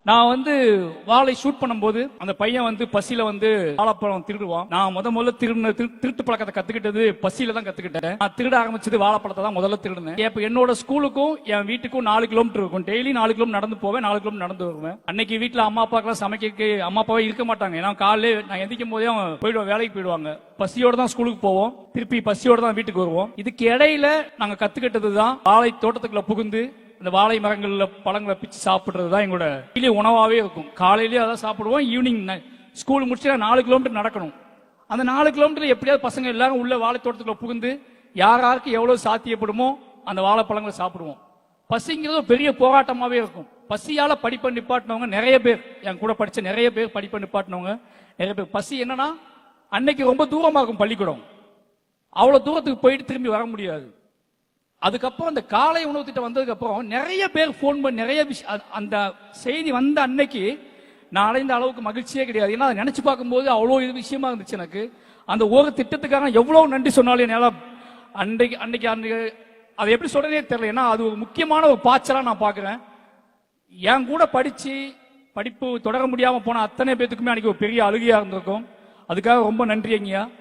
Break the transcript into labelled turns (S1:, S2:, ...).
S1: நான் வாழை ஷூட் பண்ணும்போது அந்த பையன் பசியில வாழைப்பழம் திருடுவான். நான் முதல்ல திருட்டு பழக்கத்தை கத்துக்கிட்டது பசியில தான் கத்துக்கிட்டேன். நான் திருட ஆரம்பிச்சது வாழைப்பழத்தை தான் முதல்ல திருடுனேன். இப்ப என்னோட ஸ்கூலுக்கும் என் வீட்டுக்கும் 4 கிலோமீட்டர் இருக்கும். டெய்லி 4 கிலோமீட்டர் நடந்து போவேன், 4 கிலோமீட்டர் நடந்து வருவேன். அன்னைக்கு வீட்டுல அம்மா அப்பாக்கெல்லாம் சமைக்க அம்மா அப்பாவே இருக்க மாட்டாங்க. ஏன்னா காலையில நான் எந்திக்கும் போதே போயிடுவோம், வேலைக்கு போயிடுவாங்க. பசியோட தான் ஸ்கூலுக்கு போவோம், திருப்பி பசியோட தான் வீட்டுக்கு வருவோம். இதுக்கு இடையில நாங்க கத்துக்கிட்டது தான் வாழை தோட்டத்துக்குள்ள புகுந்து இந்த வாழை மரங்கள்ல பழங்களை பிச்சு சாப்பிடுறது தான் எங்களோட டெய்லி உணவாவே இருக்கும். காலையிலேயே அதான் சாப்பிடுவோம். ஈவினிங் ஸ்கூல் முடிச்சு 4 கிலோமீட்டர் நடக்கணும். அந்த 4 கிலோமீட்டர் எப்படியாவது பசங்க எல்லாரும் உள்ள வாழை தோட்டத்துக்குள்ள புகுந்து யாருக்கு எவ்வளவு சாத்தியப்படுமோ அந்த வாழைப்பழங்களை சாப்பிடுவோம். பசிங்கிறது ஒரு பெரிய போராட்டமாவே இருக்கும். பசியால படிப்பை நிப்பாட்டினவங்க நிறைய பேர், என் கூட படிச்ச நிறைய பேர் படிப்பை நிப்பாட்டினவங்க நிறைய பேர். பசி என்னன்னா அன்னைக்கு ரொம்ப தூரமா இருக்கும் பள்ளிக்கூடம், அவ்வளவு தூரத்துக்கு போயிட்டு திரும்பி வர முடியாது. அதுக்கப்புறம் அந்த காலை உணவு திட்டம் வந்ததுக்கு அப்புறம் நிறைய பேர் போன் பண்ணி நிறைய அந்த செய்தி வந்த அன்னைக்கு நான் அடைந்த அளவுக்கு மகிழ்ச்சியே கிடையாது. ஏன்னா அதை நினைச்சு பார்க்கும்போது அவ்வளோ இது விஷயமா இருந்துச்சு எனக்கு. அந்த ஒரு திட்டத்துக்காக எவ்வளவு நன்றி சொன்னாலும் என்னால அன்னைக்கு அதை எப்படி சொல்றதே தெரியல. ஏன்னா அது ஒரு முக்கியமான ஒரு பாய்ச்சலா நான் பாக்குறேன். என் கூட படிப்பு தொடர முடியாம போன அத்தனை பேத்துக்குமே அன்னைக்கு ஒரு பெரிய அழுகையா இருந்திருக்கும். அதுக்காக ரொம்ப நன்றி ஐயா.